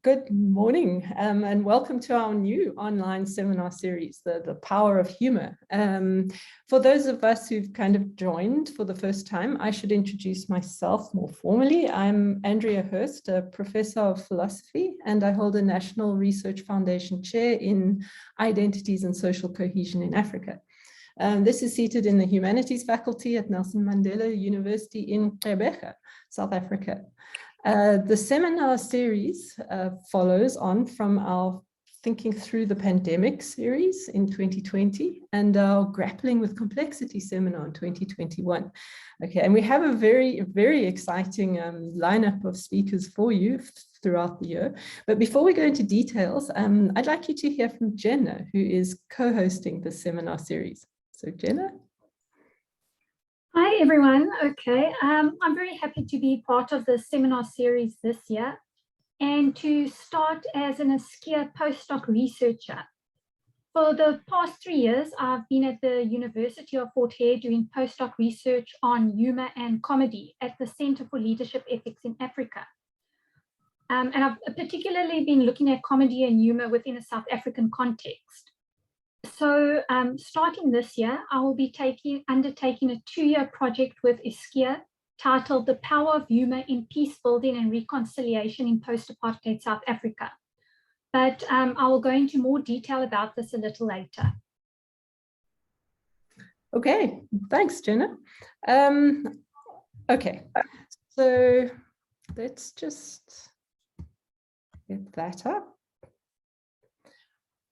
Good morning and welcome to our new online seminar series, The Power of Humour. For those of us who've kind of joined for the first time, I should introduce myself more formally. I'm Andrea Hurst, a professor of philosophy, and I hold a National Research Foundation chair in Identities and Social Cohesion in Africa. This is seated in the Humanities faculty at Nelson Mandela University in Gqeberha, South Africa. The seminar series follows on from our Thinking Through the Pandemic series in 2020 and our Grappling with Complexity seminar in 2021. Okay, and we have a very, very exciting lineup of speakers for you throughout the year. But before we go into details, I'd like you to hear from Jenna, who is co-hosting the seminar series. So Jenna. Hi, everyone. Okay, I'm very happy to be part of the seminar series this year and to start as an Iscia postdoc researcher. For the past 3 years, I've been at the University of Fort Hare doing postdoc research on humour and comedy at the Centre for Leadership Ethics in Africa. And I've particularly been looking at comedy and humour within a South African context. So starting this year, I will be undertaking a 2-year project with Iscia titled The Power of Humour in Peace Building and Reconciliation in Post-Apartheid South Africa. But I will go into more detail about this a little later. Okay, thanks, Jenna. Okay, so let's just get that up.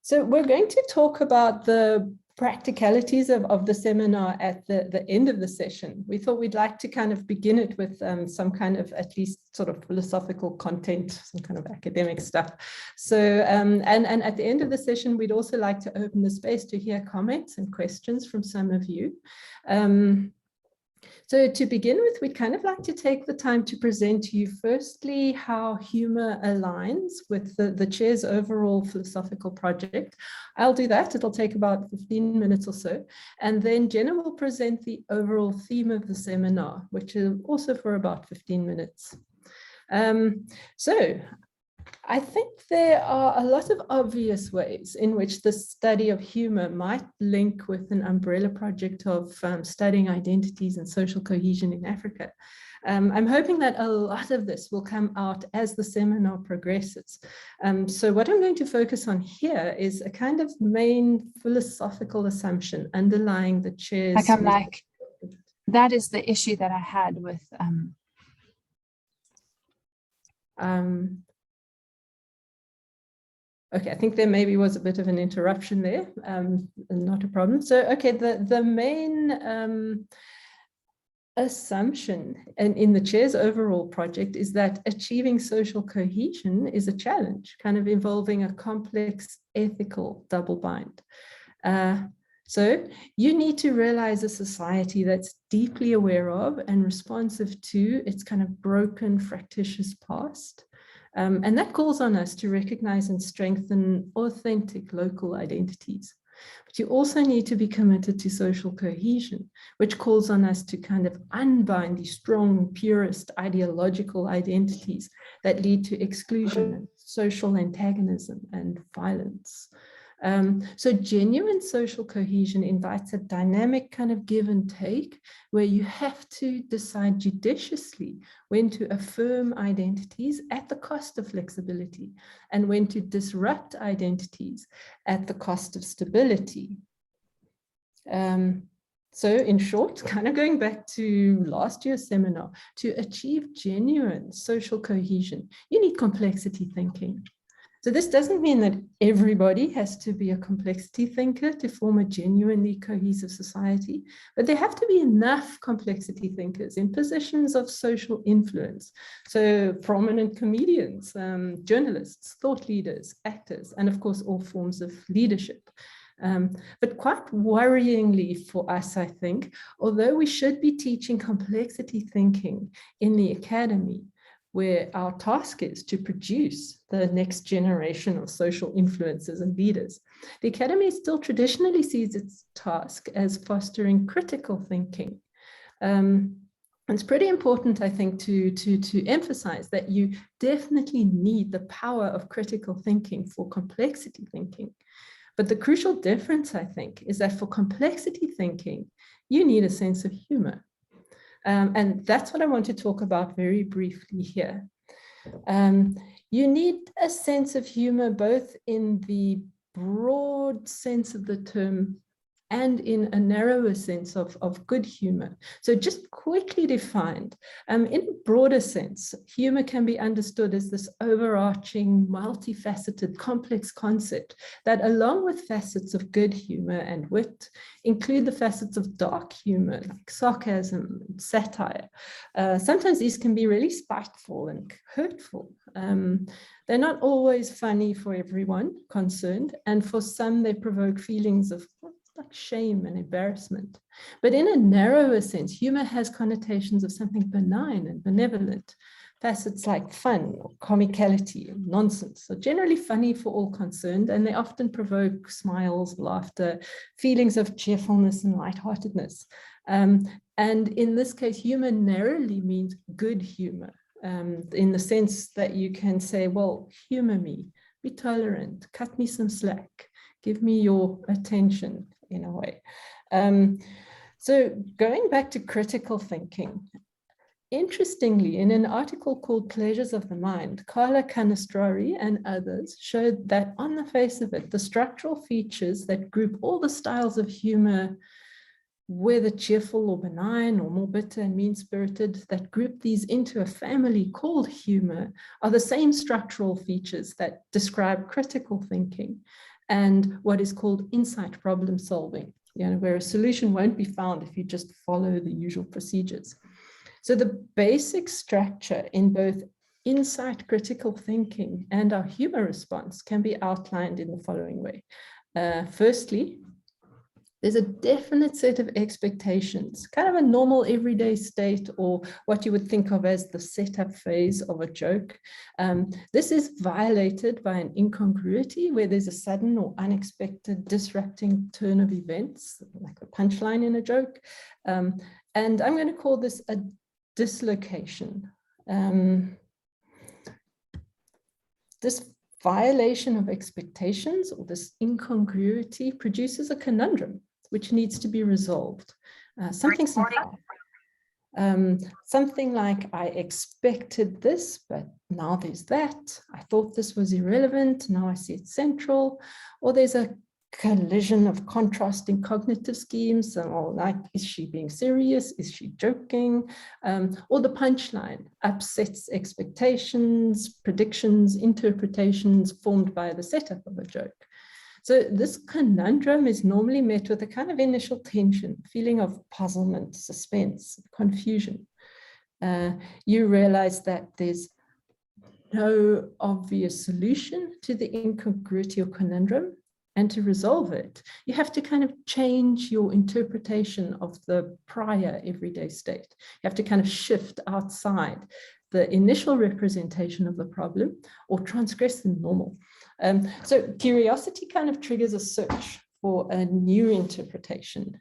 So we're going to talk about the practicalities of the seminar at the end of the session. We thought we'd like to kind of begin it with some kind of at least sort of philosophical content, some kind of academic stuff. So, and at the end of the session, we'd also like to open the space to hear comments and questions from some of you. So to begin with, we'd kind of like to take the time to present to you firstly how humour aligns with the chair's overall philosophical project. I'll do that. It'll take about 15 minutes or so. And then Jenna will present the overall theme of the seminar, which is also for about 15 minutes. So I think there are a lot of obvious ways in which the study of humour might link with an umbrella project of studying identities and social cohesion in Africa. I'm hoping that a lot of this will come out as the seminar progresses. So what I'm going to focus on here is a kind of main philosophical assumption underlying the chair's... That is the issue that I had with... Okay, I think there maybe was a bit of an interruption there, not a problem. So, okay, the main assumption in the chair's overall project is that achieving social cohesion is a challenge, kind of involving a complex ethical double bind. So you need to realize a society that's deeply aware of and responsive to its kind of broken, fractious past. And that calls on us to recognize and strengthen authentic local identities. But you also need to be committed to social cohesion, which calls on us to kind of unbind these strong, purist ideological identities that lead to exclusion, social antagonism, and violence. So genuine social cohesion invites a dynamic kind of give and take where you have to decide judiciously when to affirm identities at the cost of flexibility and when to disrupt identities at the cost of stability. So in short, kind of going back to last year's seminar, to achieve genuine social cohesion, you need complexity thinking. So this doesn't mean that everybody has to be a complexity thinker to form a genuinely cohesive society, but there have to be enough complexity thinkers in positions of social influence. So prominent comedians, journalists, thought leaders, actors, and of course, all forms of leadership. But quite worryingly for us, I think, although we should be teaching complexity thinking in the academy, where our task is to produce the next generation of social influencers and leaders, the academy still traditionally sees its task as fostering critical thinking. And It's pretty important, I think, to emphasize that you definitely need the power of critical thinking for complexity thinking. But the crucial difference, I think, is that for complexity thinking, you need a sense of humor. And that's what I want to talk about very briefly here. You need a sense of humor, both in the broad sense of the term and in a narrower sense of good humor. So just quickly defined, in a broader sense, humor can be understood as this overarching, multifaceted, complex concept that, along with facets of good humor and wit, include the facets of dark humor, like sarcasm and satire. Sometimes these can be really spiteful and hurtful. They're not always funny for everyone concerned, and for some they provoke feelings of like shame and embarrassment. But in a narrower sense, humor has connotations of something benign and benevolent. Facets like fun or comicality or nonsense are generally funny for all concerned, and they often provoke smiles, laughter, feelings of cheerfulness and lightheartedness. And in this case, humor narrowly means good humor, in the sense that you can say, well, humor me, be tolerant, cut me some slack, give me your attention in a way. So going back to critical thinking, interestingly, in an article called Pleasures of the Mind, Carla Canestrari and others showed that on the face of it, the structural features that group all the styles of humor, whether cheerful or benign or more bitter and mean-spirited, that group these into a family called humor, are the same structural features that describe critical thinking and what is called incite problem solving, where a solution won't be found if you just follow the usual procedures. So the basic structure in both incite critical thinking and our humor response can be outlined in the following way. Firstly, there's a definite set of expectations, kind of a normal everyday state, or what you would think of as the setup phase of a joke. This is violated by an incongruity where there's a sudden or unexpected disrupting turn of events, like a punchline in a joke. And I'm going to call this a dislocation. This violation of expectations, or this incongruity, produces a conundrum which needs to be resolved. Something like, I expected this, but now there's that. I thought this was irrelevant, now I see it's central. Or there's a collision of contrasting cognitive schemes, or like, is she being serious? Is she joking? Or the punchline upsets expectations, predictions, interpretations formed by the setup of a joke. So this conundrum is normally met with a kind of initial tension, feeling of puzzlement, suspense, confusion. You realize that there's no obvious solution to the incongruity or conundrum, and to resolve it, you have to kind of change your interpretation of the prior everyday state. You have to kind of shift outside the initial representation of the problem or transgress the normal. So curiosity kind of triggers a search for a new interpretation.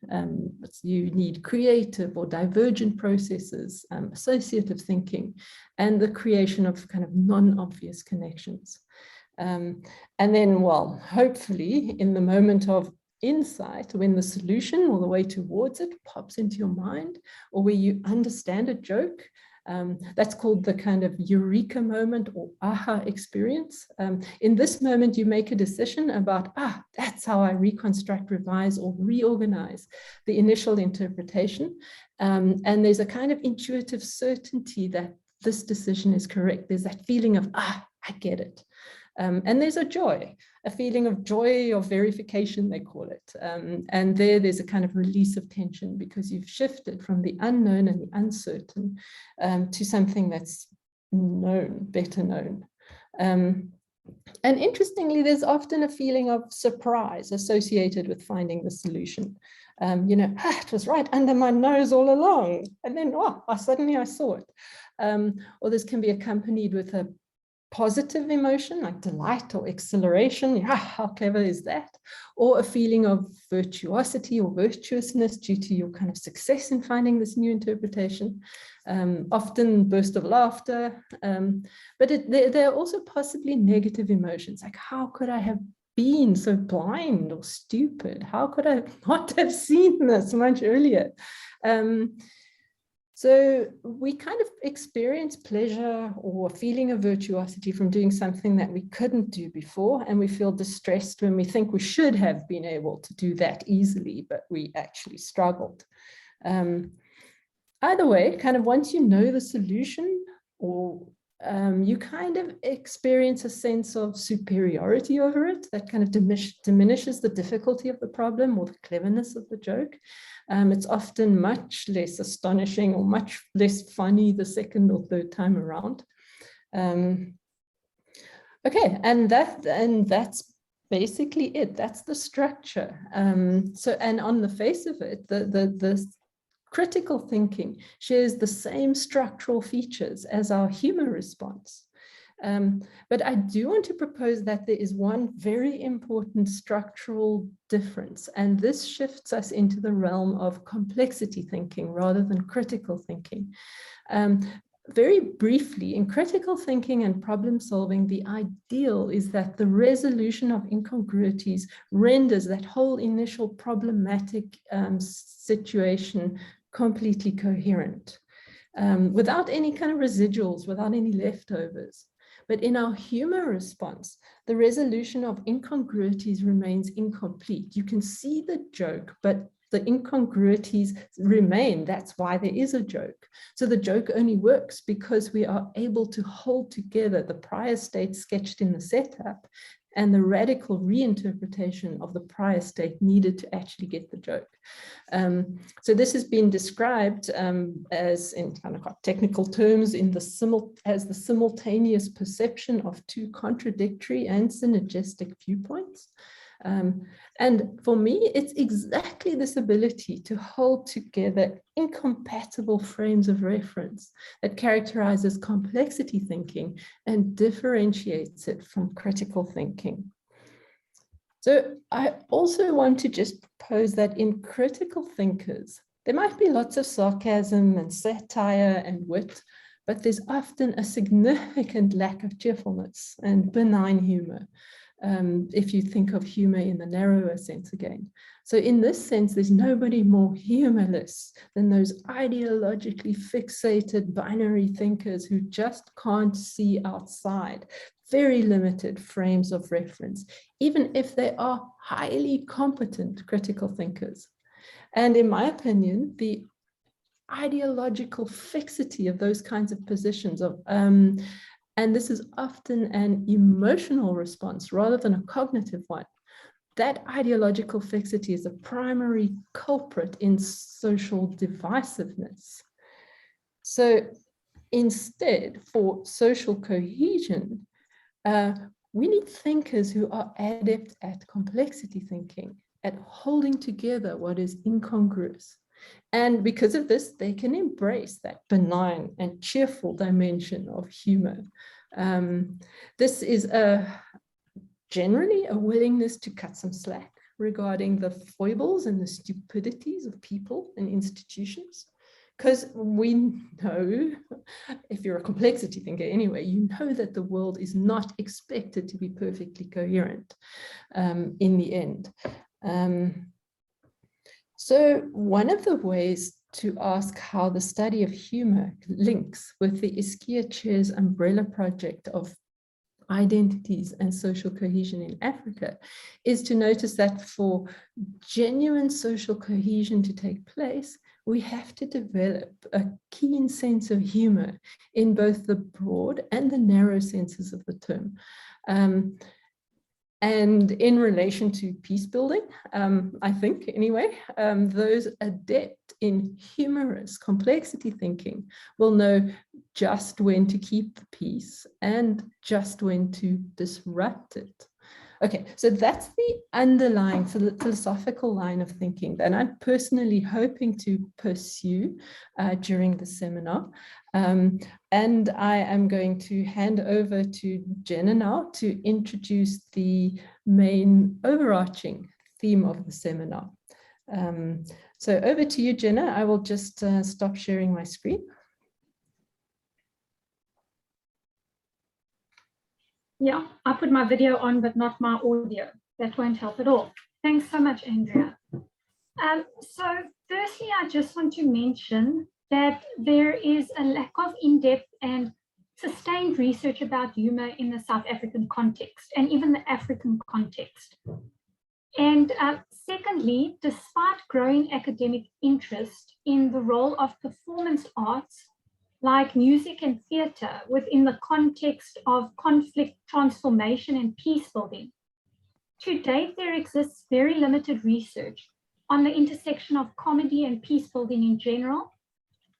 You need creative or divergent processes, associative thinking, and the creation of kind of non-obvious connections. And then, well, hopefully in the moment of insight, when the solution or the way towards it pops into your mind, or where you understand a joke, that's called the kind of Eureka Moment or aha experience. In this moment, you make a decision about, that's how I reconstruct, revise, or reorganize the initial interpretation. And there's a kind of intuitive certainty that this decision is correct. There's that feeling of, I get it. And there's a feeling of joy of verification, they call it. And there's a kind of release of tension because you've shifted from the unknown and the uncertain to something that's known, better known. And interestingly, there's often a feeling of surprise associated with finding the solution. It was right under my nose all along. And then, suddenly I saw it. Or this can be accompanied with a positive emotion like delight or exhilaration, yeah, how clever is that? Or a feeling of virtuosity or virtuousness due to your kind of success in finding this new interpretation, often burst of laughter, but there are also possibly negative emotions, like how could I have been so blind or stupid? How could I not have seen this much earlier? So we kind of experience pleasure or a feeling of virtuosity from doing something that we couldn't do before, and we feel distressed when we think we should have been able to do that easily, but we actually struggled. Either way, kind of once you know the solution, or you kind of experience a sense of superiority over it that kind of diminishes the difficulty of the problem or the cleverness of the joke. It's often much less astonishing or much less funny the second or third time around. Okay, and that's basically it. That's the structure. So, and on the face of it, the critical thinking shares the same structural features as our humor response. But I do want to propose that there is one very important structural difference, and this shifts us into the realm of complexity thinking rather than critical thinking. Very briefly, in critical thinking and problem solving, the ideal is that the resolution of incongruities renders that whole initial problematic situation completely coherent, without any kind of residuals, without any leftovers. But in our humor response, the resolution of incongruities remains incomplete. You can see the joke, but the incongruities remain. That's why there is a joke. So the joke only works because we are able to hold together the prior state sketched in the setup and the radical reinterpretation of the prior state needed to actually get the joke. So this has been described as, in kind of technical terms, as the simultaneous perception of two contradictory and synergistic viewpoints. And for me, it's exactly this ability to hold together incompatible frames of reference that characterizes complexity thinking and differentiates it from critical thinking. So I also want to just propose that in critical thinkers, there might be lots of sarcasm and satire and wit, but there's often a significant lack of cheerfulness and benign humor. If you think of humor in the narrower sense again. So in this sense, there's nobody more humorless than those ideologically fixated binary thinkers who just can't see outside very limited frames of reference, even if they are highly competent critical thinkers. And in my opinion, the ideological fixity of those kinds of positions of and this is often an emotional response rather than a cognitive one. That ideological fixity is a primary culprit in social divisiveness. So instead, for social cohesion, we need thinkers who are adept at complexity thinking, at holding together what is incongruous. And because of this, they can embrace that benign and cheerful dimension of humor. This is generally a willingness to cut some slack regarding the foibles and the stupidities of people and institutions. Because we know, if you're a complexity thinker anyway, you know that the world is not expected to be perfectly coherent in the end. So one of the ways to ask how the study of humor links with the Iscia Chair's umbrella project of identities and social cohesion in Africa is to notice that for genuine social cohesion to take place, we have to develop a keen sense of humor in both the broad and the narrow senses of the term. And in relation to peace building, I think anyway, those adept in humorous complexity thinking will know just when to keep the peace and just when to disrupt it. Okay, so that's the underlying philosophical line of thinking that I'm personally hoping to pursue during the seminar. And I am going to hand over to Jenna now to introduce the main overarching theme of the seminar. So over to you, Jenna. I will just stop sharing my screen. Yeah, I put my video on, but not my audio. That won't help at all. Thanks so much, Andrea. So firstly, I just want to mention that there is a lack of in-depth and sustained research about humor in the South African context and even the African context. And secondly, despite growing academic interest in the role of performance arts, like music and theatre within the context of conflict transformation and peace building. To date, there exists very limited research on the intersection of comedy and peace building in general,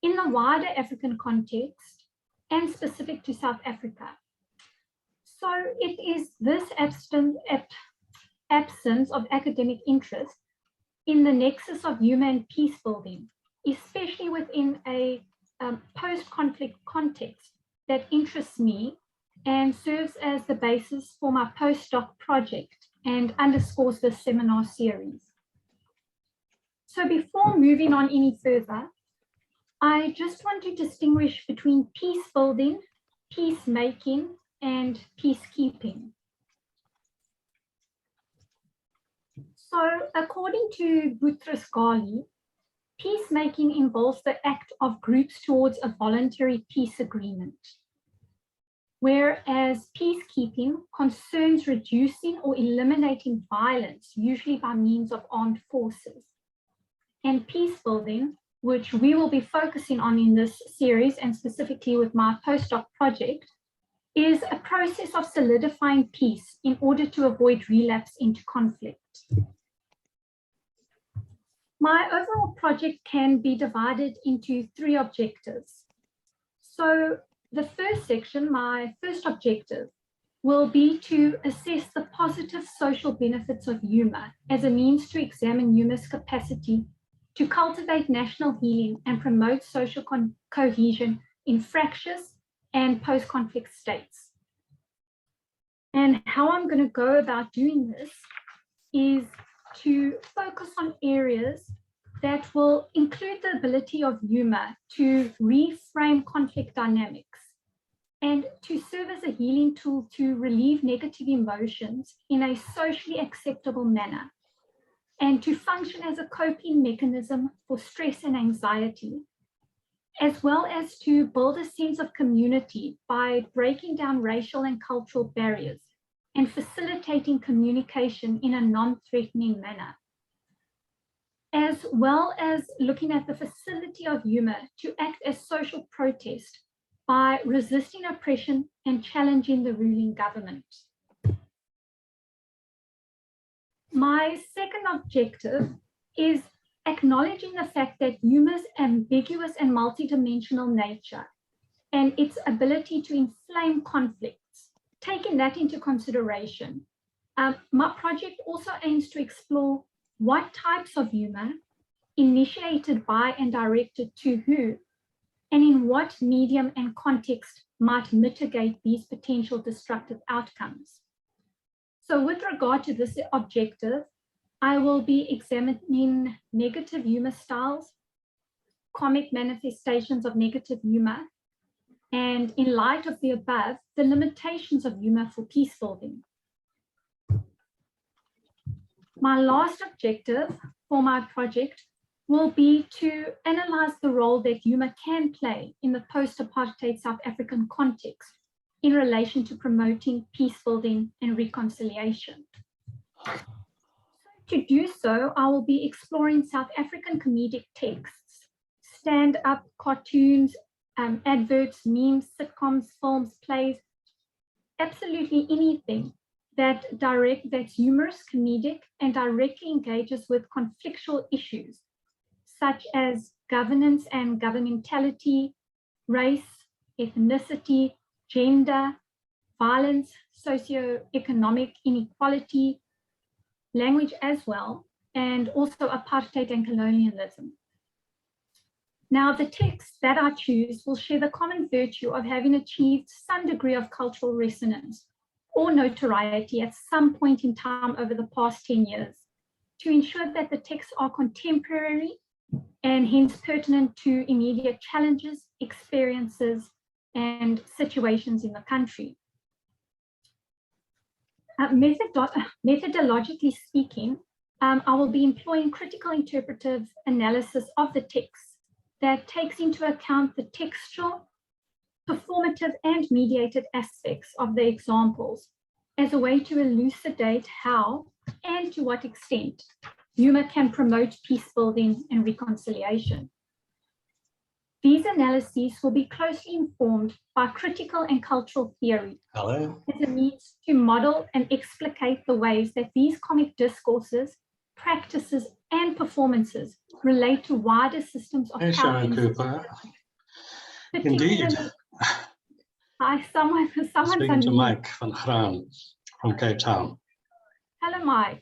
in the wider African context, and specific to South Africa. So it is this absence of academic interest in the nexus of humour and peace building, especially within a post-conflict context, that interests me and serves as the basis for my postdoc project and underscores this seminar series. So before moving on any further, I just want to distinguish between peace building, peacemaking, and peacekeeping. So according to Boutros Ghali, peacemaking involves the act of groups towards a voluntary peace agreement, whereas peacekeeping concerns reducing or eliminating violence, usually by means of armed forces. And peace building, which we will be focusing on in this series and specifically with my postdoc project, is a process of solidifying peace in order to avoid relapse into conflict. My overall project can be divided into 3 objectives. So the first section, my first objective, will be to assess the positive social benefits of humour as a means to examine humour's capacity to cultivate national healing and promote social cohesion in fractious and post-conflict states. And how I'm going to go about doing this is to focus on areas that will include the ability of humour to reframe conflict dynamics and to serve as a healing tool to relieve negative emotions in a socially acceptable manner, and to function as a coping mechanism for stress and anxiety, as well as to build a sense of community by breaking down racial and cultural barriers and facilitating communication in a non-threatening manner, as well as looking at the facility of humour to act as social protest by resisting oppression and challenging the ruling government. My second objective is acknowledging the fact that humour's ambiguous and multidimensional nature and its ability to inflame conflicts. Taking that into consideration, my project also aims to explore what types of humour, initiated by and directed to who, and in what medium and context might mitigate these potential destructive outcomes. So with regard to this objective, I will be examining negative humour styles, comic manifestations of negative humour, and in light of the above, the limitations of humour for peace building. My last objective for my project will be to analyse the role that humour can play in the post-apartheid South African context in relation to promoting peace building and reconciliation. To do so, I will be exploring South African comedic texts, stand-up cartoons, adverts, memes, sitcoms, films, plays, absolutely anything that's humorous, comedic, and directly engages with conflictual issues, such as governance and governmentality, race, ethnicity, gender, violence, socioeconomic inequality, language as well, and also apartheid and colonialism. Now, the texts that I choose will share the common virtue of having achieved some degree of cultural resonance or notoriety at some point in time over the past 10 years to ensure that the texts are contemporary and hence pertinent to immediate challenges, experiences, and situations in the country. Methodologically speaking, I will be employing critical interpretive analysis of the text that takes into account the textual, performative, and mediated aspects of the examples as a way to elucidate how and to what extent humor can promote peace building and reconciliation. These analyses will be closely informed by critical and cultural theory as a means to model and explicate the ways that these comic discourses, practices, and performances relate to wider systems of power. Indeed. Hi, someone's Speaking to Mike van Graan from Cape Town. Hello, Mike.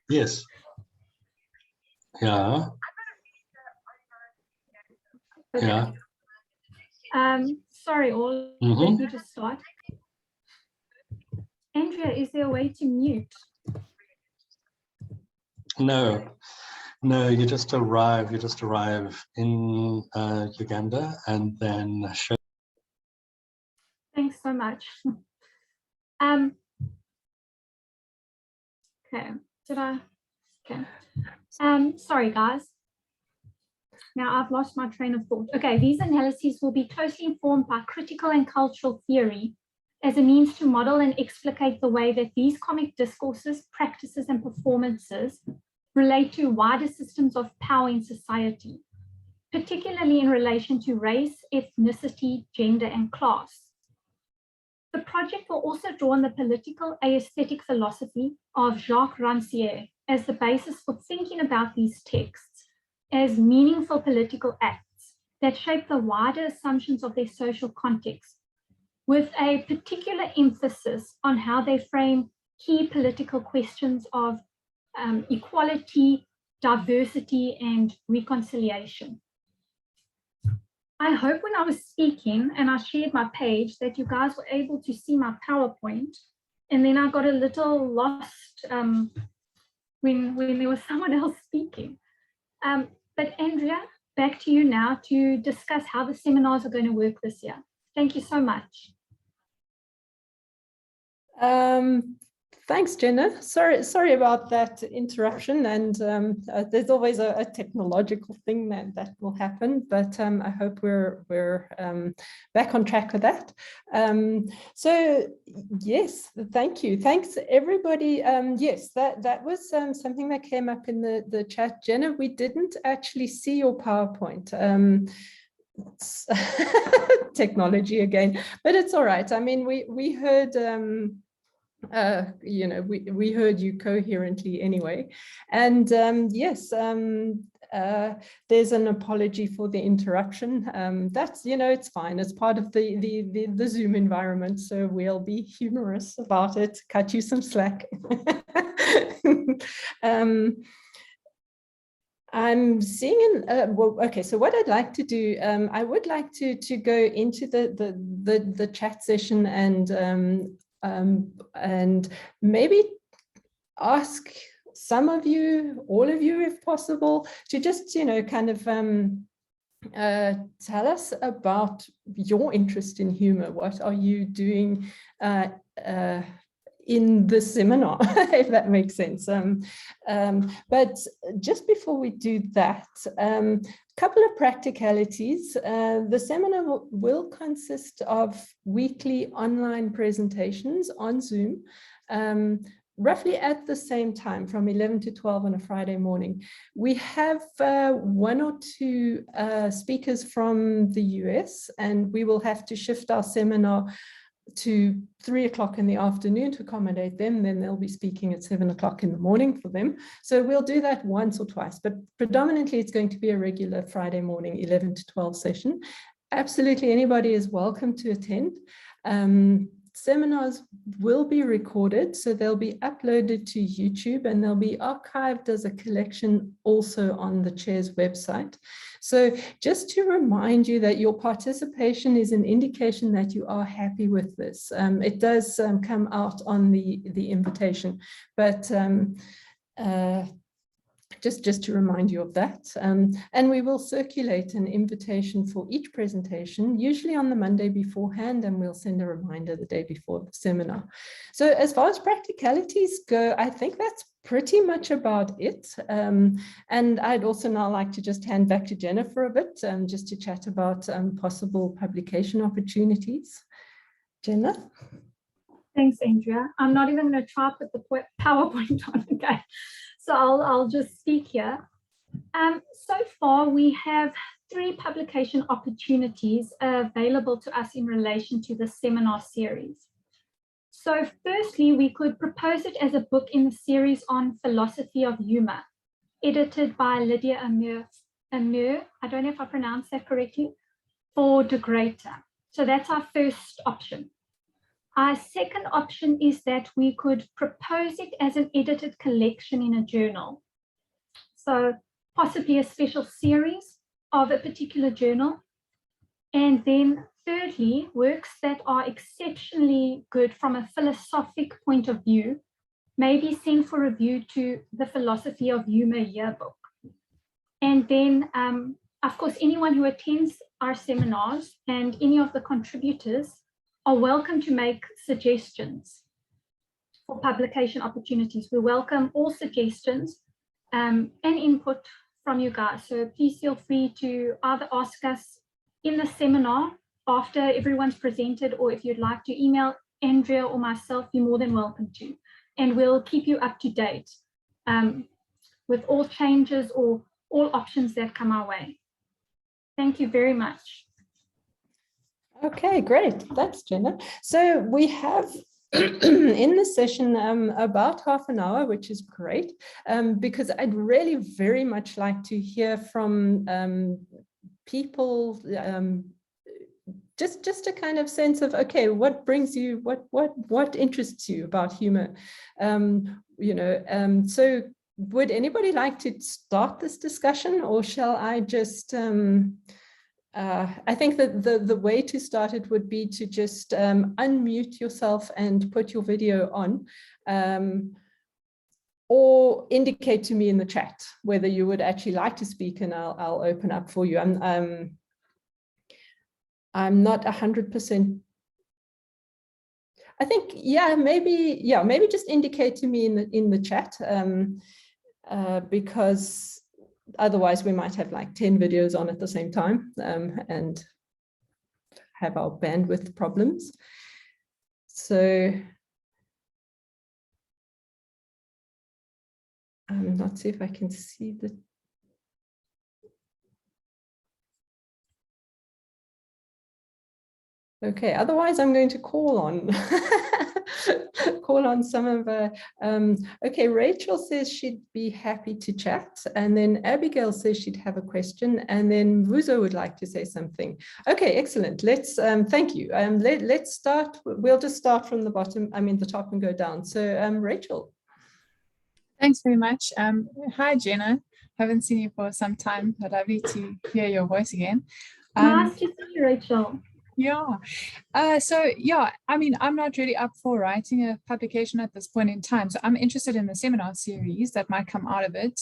Yes. Yeah. Okay. Yeah. Sorry, all. Let me just start. Andrea, is there a way to mute? No, you just arrive in Uganda and then show. Thanks so much. Okay, sorry guys. Now I've lost my train of thought. Okay, these analyses will be closely informed by critical and cultural theory as a means to model and explicate the way that these comic discourses, practices, and performances relate to wider systems of power in society, particularly in relation to race, ethnicity, gender, and class. The project will also draw on the political aesthetic philosophy of Jacques Rancière as the basis for thinking about these texts as meaningful political acts that shape the wider assumptions of their social context, with a particular emphasis on how they frame key political questions of equality, diversity, and reconciliation. I hope when I was speaking and I shared my page that you guys were able to see my PowerPoint, and then I got a little lost when there was someone else speaking. But Andrea, back to you now to discuss how the seminars are going to work this year. Thank you so much. Thanks, Jenna. Sorry about that interruption. And there's always a technological thing that will happen, but I hope we're back on track with that. So yes, thank you. Thanks everybody. Yes, that was something that came up in the chat. Jenna, we didn't actually see your PowerPoint. Technology again, but it's all right. I mean, we heard you know, we heard you coherently anyway. And yes, there's an apology for the interruption. That's, you know, it's fine. It's part of the Zoom environment, so we'll be humorous about it, cut you some slack. I'm seeing well, okay, so what I'd like to do, I would like to go into the chat session and maybe ask some of you, all of you, if possible, to just, you know, kind of tell us about your interest in humor. What are you doing in the seminar, if that makes sense. But just before we do that, a couple of practicalities. The seminar will consist of weekly online presentations on Zoom, roughly at the same time, from 11 to 12 on a Friday morning. We have one or two speakers from the US, and we will have to shift our seminar to 3 o'clock in the afternoon to accommodate them. Then they'll be speaking at 7 o'clock in the morning for them. So we'll do that once or twice, but predominantly it's going to be a regular Friday morning 11 to 12 session. Absolutely anybody is welcome to attend. seminars will be recorded, so they'll be uploaded to YouTube and they'll be archived as a collection also on the chair's website. So just to remind you that your participation is an indication that you are happy with this. It does come out on the invitation, but just to remind you of that. And we will circulate an invitation for each presentation, usually on the Monday beforehand, and we'll send a reminder the day before the seminar. So as far as practicalities go, I think that's pretty much about it. And I'd also now like to just hand back to Jennifer a bit, just to chat about possible publication opportunities. Jenna? Thanks, Andrea. I'm not even going to try to put the PowerPoint on, okay? So I'll just speak here. So far, we have 3 publication opportunities available to us in relation to the seminar series. So firstly, we could propose it as a book in the series on philosophy of humor, edited by Lydia Amur, I don't know if I pronounced that correctly, for De Gruyter. So that's our first option. Our second option is that we could propose it as an edited collection in a journal. So possibly a special series of a particular journal. And then thirdly, works that are exceptionally good from a philosophic point of view may be sent for review to the Philosophy of Humor yearbook. And then, of course, anyone who attends our seminars and any of the contributors are welcome to make suggestions for publication opportunities. We welcome all suggestions and input from you guys. So please feel free to either ask us in the seminar after everyone's presented, or if you'd like to email Andrea or myself, you're more than welcome to. And we'll keep you up to date with all changes or all options that come our way. Thank you very much. Okay, great. Thanks, Jenna. So we have in this session about half an hour, which is great, because I'd really very much like to hear from people, just a kind of sense of, okay, what brings you, what interests you about humor? So would anybody like to start this discussion, or shall I just I think that the way to start it would be to just unmute yourself and put your video on, or indicate to me in the chat whether you would actually like to speak, and I'll open up for you. I'm not 100%. I think, maybe just indicate to me in the chat, because otherwise we might have like 10 videos on at the same time and have our bandwidth problems. So let's see if I can see the. Okay, otherwise I'm going to call on some of okay, Rachel says she'd be happy to chat, and then Abigail says she'd have a question, and then Vuzo would like to say something. Okay, excellent. Let's thank you. Let's start. We'll just start from the bottom, the top, and go down. So Rachel. Thanks very much. Hi, Jenna. Haven't seen you for some time, but lovely to hear your voice again. Nice to see you, Rachel. Yeah. I'm not really up for writing a publication at this point in time. So I'm interested in the seminar series that might come out of it,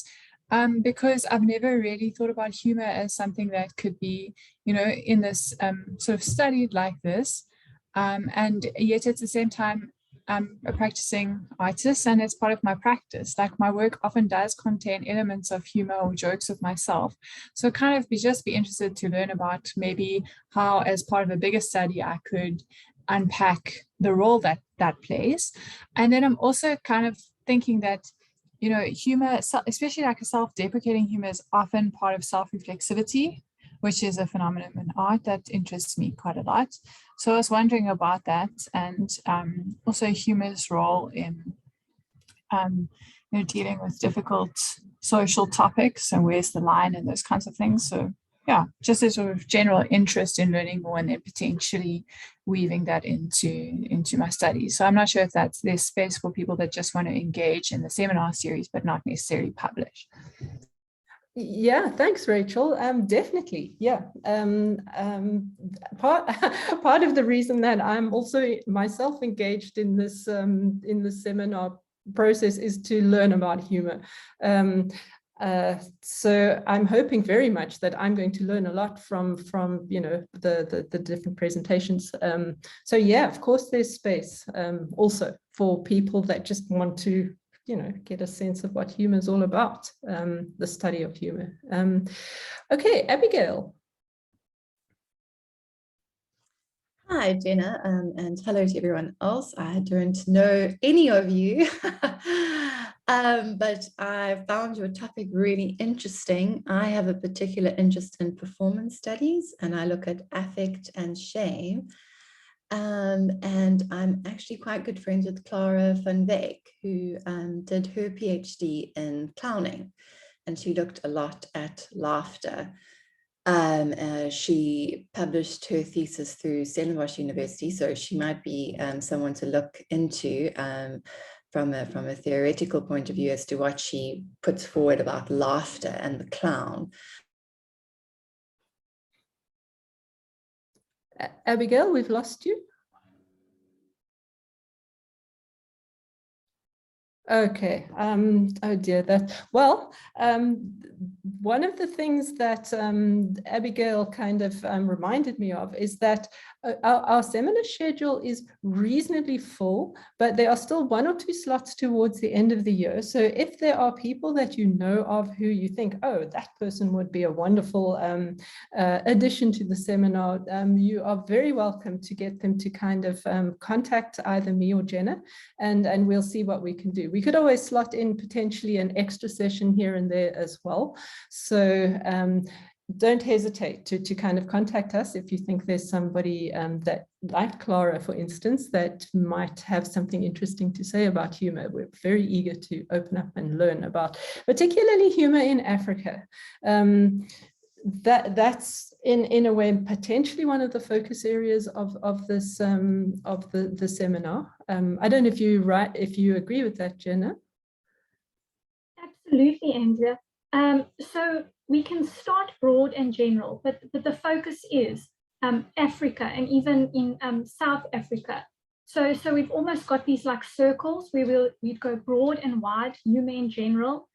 because I've never really thought about humor as something that could be, in this sort of studied like this. And yet at the same time, I'm a practicing artist, and it's part of my practice. Like, my work often does contain elements of humor or jokes with myself. So kind of be interested to learn about maybe how, as part of a bigger study, I could unpack the role that plays. And then I'm also kind of thinking that, humor, especially like a self-deprecating humor, is often part of self-reflexivity, which is a phenomenon in art that interests me quite a lot. So I was wondering about that, and also humor's role in dealing with difficult social topics, and where's the line and those kinds of things. So yeah, just a sort of general interest in learning more and then potentially weaving that into my studies. So I'm not sure if there's space for people that just want to engage in the seminar series, but not necessarily publish. Yeah, thanks, Rachel. Definitely, yeah. Part of the reason that I'm also myself engaged in this seminar process is to learn about humor. So I'm hoping very much that I'm going to learn a lot from the different presentations. So yeah, of course, there's space also for people that just want to get a sense of what humor is all about, the study of humor. Okay, Abigail. Hi, Jenna, and hello to everyone else. I don't know any of you, but I found your topic really interesting. I have a particular interest in performance studies, and I look at affect and shame. And I'm actually quite good friends with Clara van Wyk, who did her PhD in clowning, and she looked a lot at laughter. She published her thesis through Stellenbosch University, so she might be someone to look into from a theoretical point of view as to what she puts forward about laughter and the clown. Abigail, we've lost you. Okay. Oh dear. One of the things that Abigail kind of reminded me of is that our seminar schedule is reasonably full, but there are still 1 or 2 slots towards the end of the year. So if there are people that you know of who you think, oh, that person would be a wonderful addition to the seminar, you are very welcome to get them to kind of contact either me or Jenna, and we'll see what we can do. We could always slot in potentially an extra session here and there as well. So don't hesitate to kind of contact us if you think there's somebody that, like Clara, for instance, that might have something interesting to say about humor. We're very eager to open up and learn about, particularly humor in Africa. That's in a way potentially one of the focus areas of this of the seminar. I don't know if you agree with that, Jenna. Absolutely, Andrea. So we can start broad and general, but the focus is Africa, and even in South Africa. So we've almost got these like circles where we'd go broad and wide, humor in general,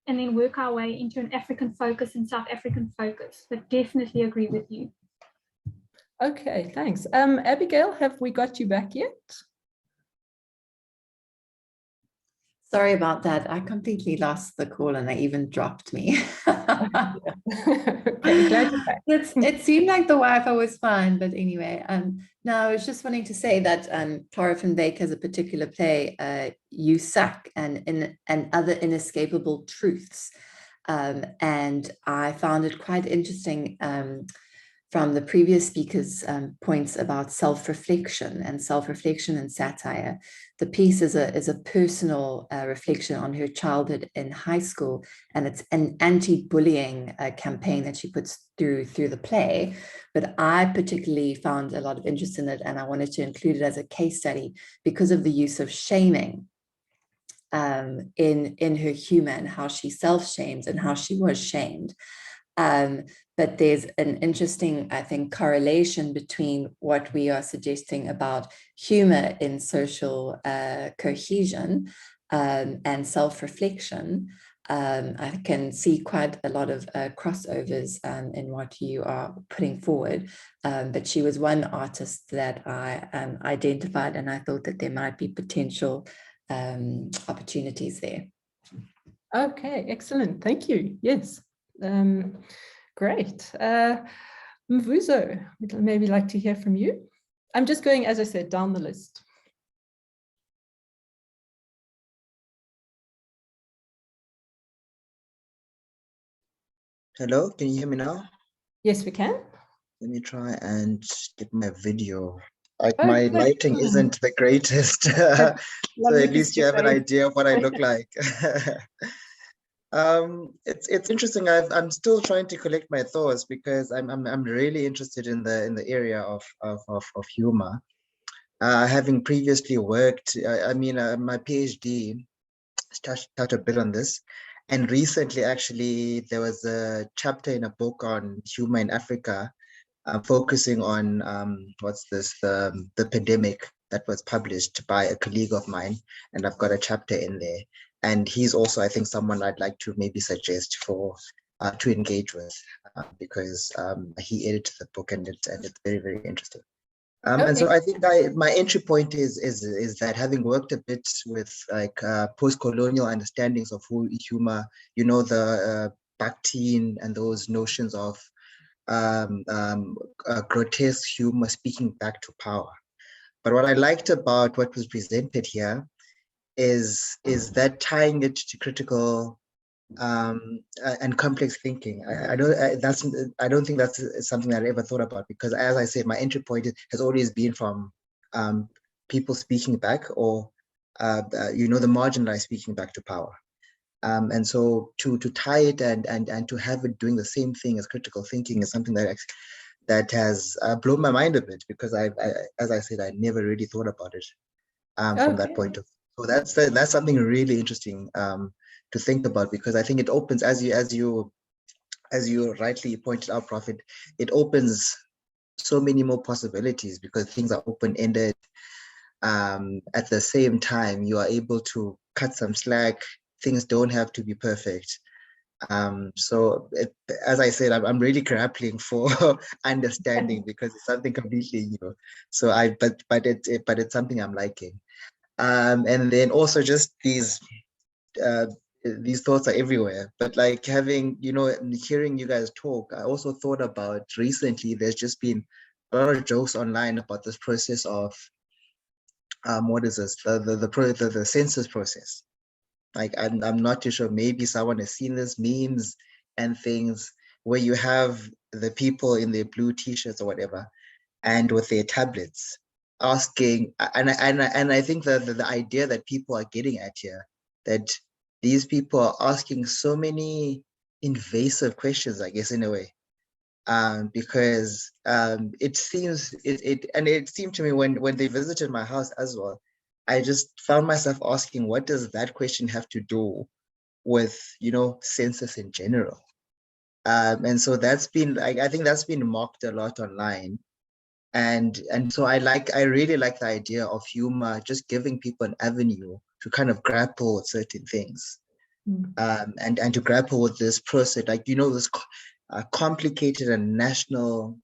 and then work our way into an African focus and South African focus. But definitely agree with you. Okay, thanks. Abigail, have we got you back yet? Sorry about that. I completely lost the call and they even dropped me. Okay, glad you're back. It seemed like the Wi-Fi was fine, but anyway, no, I was just wanting to say that Clara van Wyk has a particular play, You Suck, and Other Inescapable Truths. And I found it quite interesting from the previous speaker's points about self-reflection and satire. The piece is a personal reflection on her childhood in high school, and it's an anti-bullying campaign that she puts through the play. But I particularly found a lot of interest in it, and I wanted to include it as a case study because of the use of shaming in her humor, and how she self-shamed and how she was shamed. But there's an interesting, I think, correlation between what we are suggesting about humor in social cohesion and self-reflection. I can see quite a lot of crossovers in what you are putting forward. But she was one artist that I identified, and I thought that there might be potential opportunities there. Okay, excellent. Thank you. Yes. Great. Mvuzo, we'd maybe like to hear from you. I'm just going, as I said, down the list. Hello, can you hear me now? Yes, we can. Let me try and get my video. Like, Oh, my good. lighting isn't the greatest, so Lovely at least you have an idea of what I look like. It's interesting. I'm still trying to collect my thoughts because I'm really interested in the area of humor. Having previously worked, my PhD touched a bit on this, and recently actually there was a chapter in a book on humor in Africa, focusing on the pandemic that was published by a colleague of mine, and I've got a chapter in there. And he's also, I think, someone I'd like to maybe suggest for to engage with, because he edited the book, and it's very, very interesting. And so I think my entry point is that, having worked a bit with like post-colonial understandings of humor, the Bakhtin and those notions of grotesque humor speaking back to power. But what I liked about what was presented here is that tying it to critical and complex thinking. I don't think that's something that I ever thought about, because, as I said, my entry point has always been from people speaking back, or the marginalized speaking back to power. And so to tie it and to have it doing the same thing as critical thinking is something that has blown my mind a bit, because as I said, I never really thought about it from that point of view. So that's something really interesting to think about, because I think it opens, as you rightly pointed out, Prof, it opens so many more possibilities, because things are open-ended. At the same time, you are able to cut some slack. Things don't have to be perfect. So as I said, I'm really grappling for understanding, because it's something completely new. So but it's something I'm liking. And then also just these thoughts are everywhere, but like hearing you guys talk, I also thought about recently, there's just been a lot of jokes online about this process of what is this, the census process. Like, I'm not too sure, maybe someone has seen this, memes and things, where you have the people in their blue t-shirts or whatever, and with their tablets asking, and I think that the idea that people are getting at here, that these people are asking so many invasive questions, I guess, in a way, because it seemed to me when they visited my house as well, I just found myself asking, what does that question have to do with census in general? And so that's been, I think that's been mocked a lot online. And so I really like the idea of humor just giving people an avenue to kind of grapple with certain things, and to grapple with this process, like this complicated and national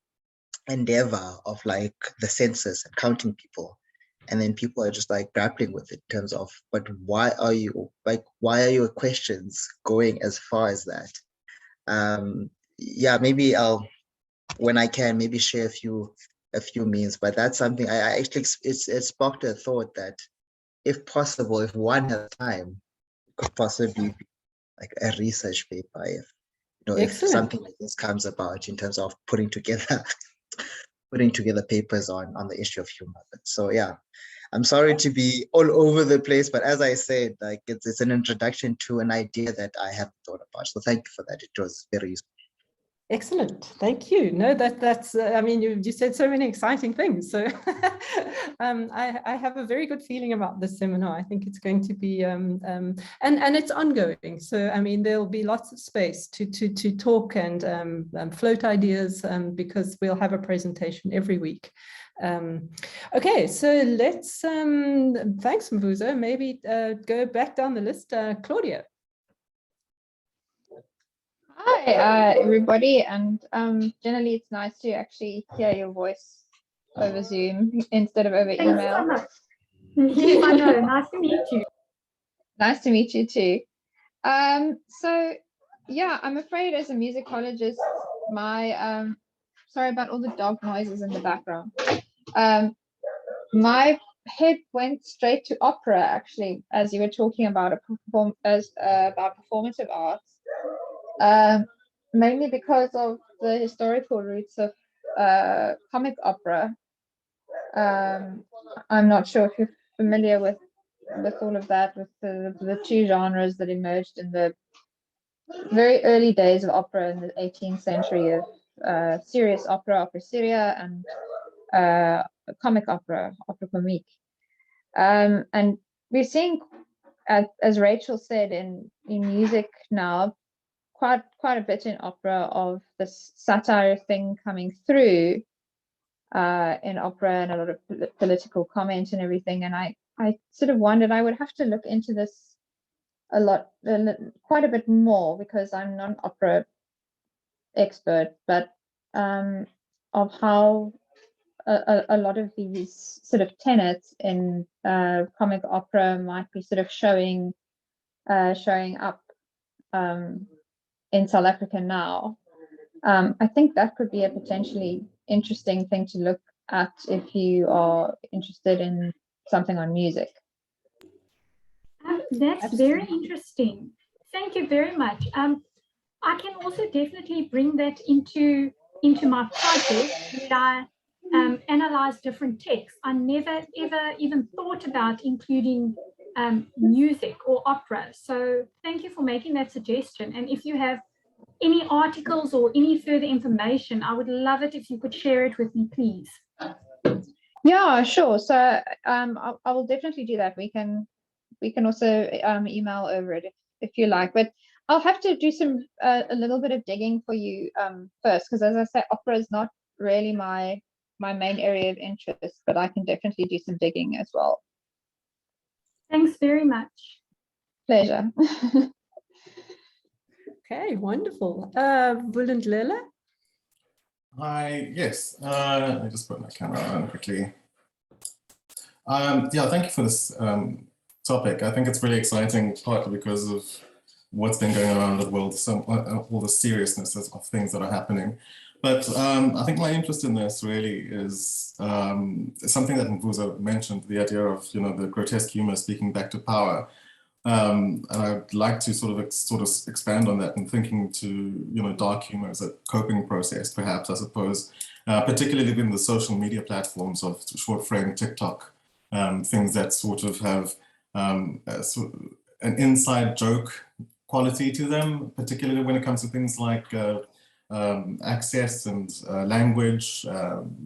endeavor of like the census and counting people, and then people are just like grappling with it in terms of, but why are your questions going as far as that? Yeah, maybe I'll, when I can, maybe share a few memes, but that's something I actually, it sparked a thought that, if possible, if one has time, it could possibly be like a research paper, if something like this comes about, in terms of putting together papers on the issue of humor. But so yeah, I'm sorry to be all over the place, but as I said, like it's an introduction to an idea that I haven't thought about. So thank you for that. It was very useful. Excellent, thank you. No, that's I mean, you said so many exciting things. So I have a very good feeling about this seminar. I think it's going to be and it's ongoing. So I mean, there'll be lots of space to talk and float ideas, because we'll have a presentation every week. Okay, so let's thanks, Mvuzo. Maybe go back down the list, Claudia. Hi, everybody, and generally it's nice to actually hear your voice over Zoom instead of over email. Thanks so much. Yes, I know. Nice to meet you. Nice to meet you too. So yeah, I'm afraid as a musicologist, my sorry about all the dog noises in the background. My head went straight to opera, actually, as you were talking about about performative arts. Mainly because of the historical roots of comic opera. I'm not sure if you're familiar with all of that, with the two genres that emerged in the very early days of opera in the 18th century of serious opera, opera seria, and comic opera, opera comique. And we're seeing, as Rachel said, in music now, quite a bit in opera of this satire thing coming through in opera, and a lot of political comment and everything. And I sort of wondered, I would have to look into this quite a bit more, because I'm not an opera expert, but of how a lot of these sort of tenets in comic opera might be sort of showing up in South Africa now. I think that could be a potentially interesting thing to look at if you are interested in something on music. That's very interesting. Thank you very much. I can also definitely bring that into my project, where I analyze different texts. I never ever even thought about including music or opera. So thank you for making that suggestion. And if you have any articles or any further information, I would love it if you could share it with me, please. Yeah, sure. So I will definitely do that. We can also email over it if you like, but I'll have to do some a little bit of digging for you first, because as I say, opera is not really my main area of interest, but I can definitely do some digging as well. Thanks very much. Pleasure. Okay, wonderful. Vulindlela? Hi, yes. Let me just put my camera on quickly. Yeah, thank you for this topic. I think it's really exciting, partly because of what's been going on in the world, all the seriousness of things that are happening. But I think my interest in this really is something that Mvuzo mentioned, the idea of, you know, the grotesque humor speaking back to power. And I'd like to sort of expand on that and thinking to, you know, dark humor as a coping process, perhaps, I suppose, particularly in the social media platforms of short frame TikTok, things that sort of have an inside joke quality to them, particularly when it comes to things like access and language,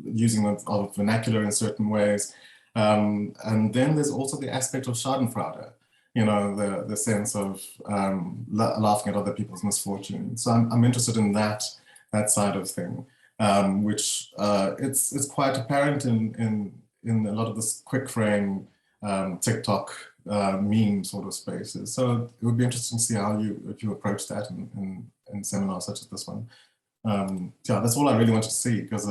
using of vernacular in certain ways. And then there's also the aspect of schadenfreude, you know, the sense of laughing at other people's misfortune. So I'm interested in that side of thing, which it's quite apparent in a lot of this quick frame TikTok meme sort of spaces. So it would be interesting to see how if you approach that in seminars such as this one. Yeah, that's all I really wanted to see, because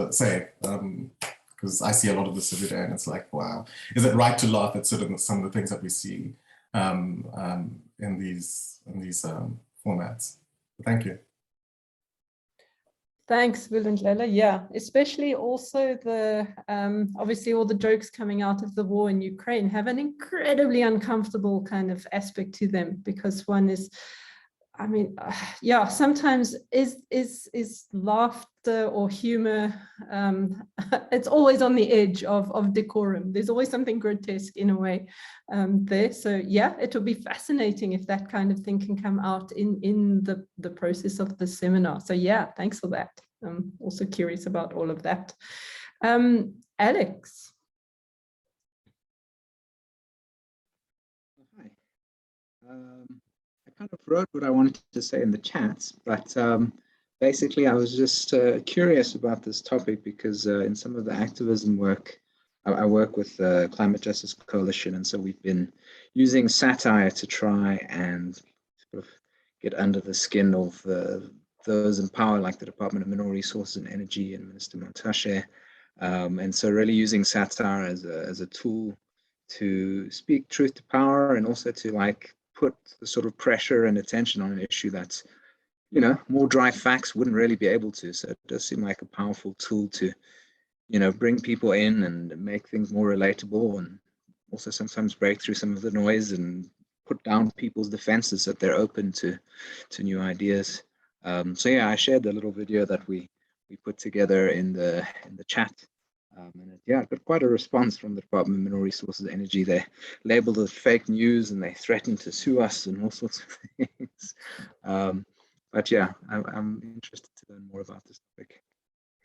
I see a lot of this every day, and it's like, wow, is it right to laugh at sort of some of the things that we see in these formats? Thank you. Thanks, Vulindlela. Yeah, especially also the, obviously all the jokes coming out of the war in Ukraine have an incredibly uncomfortable kind of aspect to them, because one is, I mean, yeah, sometimes is laughter or humor, it's always on the edge of decorum. There's always something grotesque in a way there. So yeah, it would be fascinating if that kind of thing can come out in the process of the seminar. So yeah, thanks for that. I'm also curious about all of that. Alex. Hi. I kind of wrote what I wanted to say in the chat, but basically I was just curious about this topic because in some of the activism work, I work with the Climate Justice Coalition, and so we've been using satire to try and sort of get under the skin of those in power, like the Department of Mineral Resources and Energy and Minister Montashe, and so really using satire as a tool to speak truth to power, and also to like put the sort of pressure and attention on an issue that's, you know, more dry facts wouldn't really be able to. So it does seem like a powerful tool to, you know, bring people in and make things more relatable, and also sometimes break through some of the noise and put down people's defenses so that they're open to new ideas. So yeah, I shared the little video that we put together in the chat. And yeah, I got quite a response from the Department of Mineral Resources and Energy. They labeled it fake news and they threatened to sue us and all sorts of things. But yeah, I'm interested to learn more about this topic.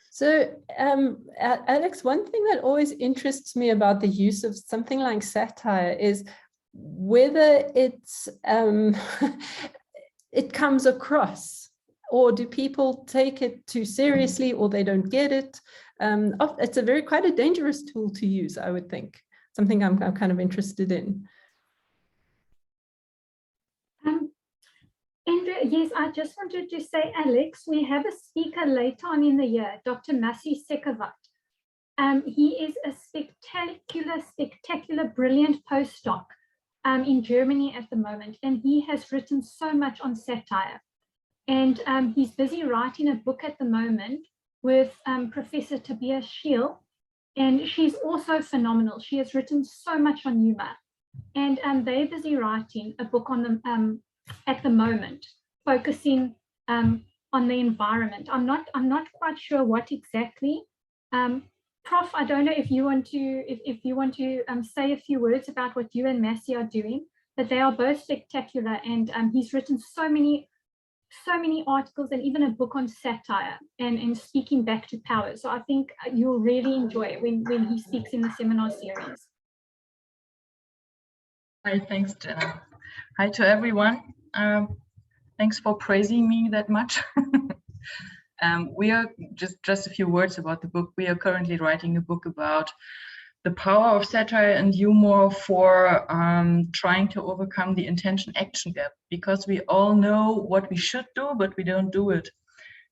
So, Alex, one thing that always interests me about the use of something like satire is whether it's it comes across, or do people take it too seriously, or they don't get it. It's quite a dangerous tool to use, I would think. Something I'm kind of interested in. Andrea, yes, I just wanted to say, Alex, we have a speaker later on in the year, Dr. Massey Sikovat. He is a spectacular, brilliant postdoc in Germany at the moment, and he has written so much on satire. And he's busy writing a book at the moment with Professor Tobias Schiel, and she's also phenomenal. She has written so much on humor, and they're busy writing a book on them at the moment, focusing on the environment. I'm not quite sure what exactly. Prof, I don't know if you want to say a few words about what you and Massey are doing, but they are both spectacular, and he's written so many articles and even a book on satire and speaking back to power. So I think you'll really enjoy it when he speaks in the seminar series. Hi, thanks, Jenna. Hi to everyone. Thanks for praising me that much. We are just a few words about the book. We are currently writing a book about the power of satire and humor for trying to overcome the intention-action gap, because we all know what we should do, but we don't do it.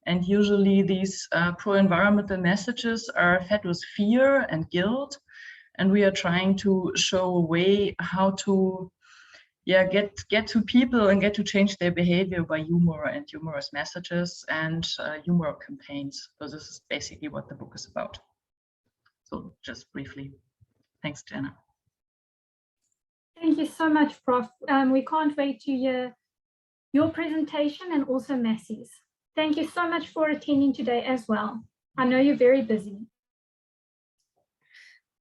And usually these pro-environmental messages are fed with fear and guilt, and we are trying to show a way how to get to people and get to change their behavior by humor and humorous messages and humor campaigns. So this is basically what the book is about. So just briefly, thanks, Jenna. Thank you so much, Prof. We can't wait to hear your presentation and also Massey's. Thank you so much for attending today as well. I know you're very busy.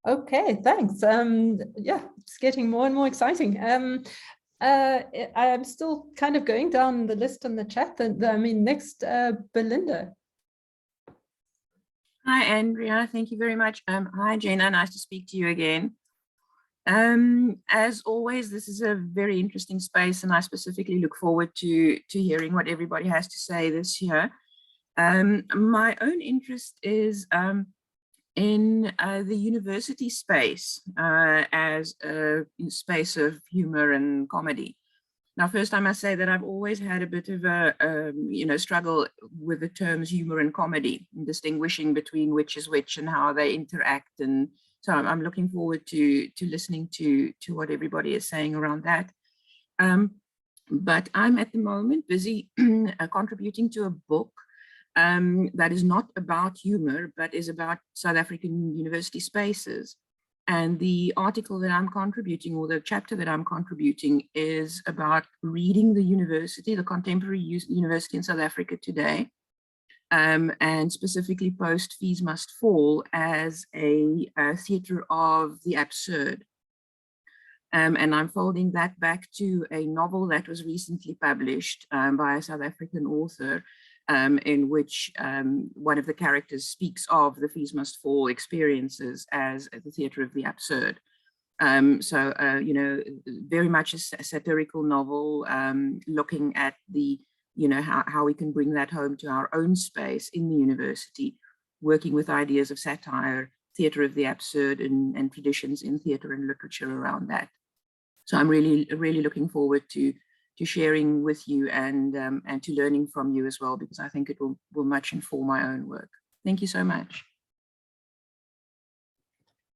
Okay, thanks. Yeah, it's getting more and more exciting. I'm still kind of going down the list on the chat. Next, Belinda. Hi, Andrea. Thank you very much. Hi, Jenna. Nice to speak to you again. As always, this is a very interesting space, and I specifically look forward to hearing what everybody has to say this year. My own interest is in the university space as a space of humor and comedy. Now, first, I must say that I've always had a bit of a struggle with the terms humor and comedy, and distinguishing between which is which and how they interact. And so I'm looking forward to listening to what everybody is saying around that. But I'm at the moment busy contributing to a book that is not about humor, but is about South African university spaces. And the article that I'm contributing, or the chapter that I'm contributing, is about reading the university, the contemporary university in South Africa today, and specifically post Fees Must Fall as a theatre of the absurd. And I'm folding that back to a novel that was recently published by a South African author, in which one of the characters speaks of the Fees Must Fall experiences as the theatre of the absurd. Very much a satirical novel, looking at the, how we can bring that home to our own space in the university, working with ideas of satire, theatre of the absurd, and traditions in theatre and literature around that. So I'm really looking forward to sharing with you and to learning from you as well, because I think it will much inform my own work. Thank you so much.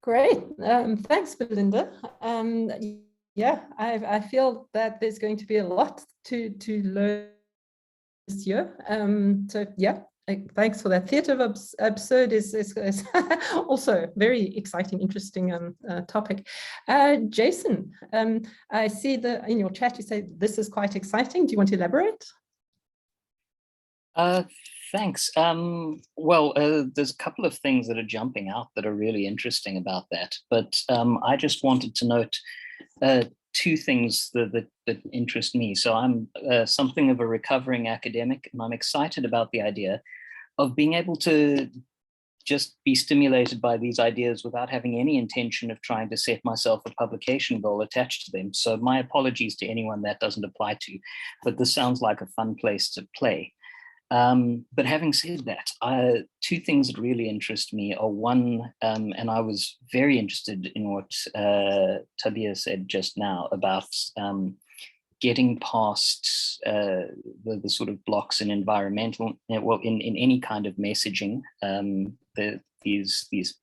Great, thanks, Belinda. Yeah, I feel that there's going to be a lot to learn this year. So yeah, thanks for that. Theatre of absurd is also a very exciting, interesting topic. Jason, I see in your chat you say this is quite exciting. Do you want to elaborate? Thanks. Well, there's a couple of things that are jumping out that are really interesting about that, but I just wanted to note two things that interest me. So I'm something of a recovering academic, and I'm excited about the idea of being able to just be stimulated by these ideas without having any intention of trying to set myself a publication goal attached to them. So my apologies to anyone that doesn't apply to, but this sounds like a fun place to play. But having said that, two things that really interest me are one, and I was very interested in what Tabia said just now about getting past the sort of blocks in environmental, well, in any kind of messaging, these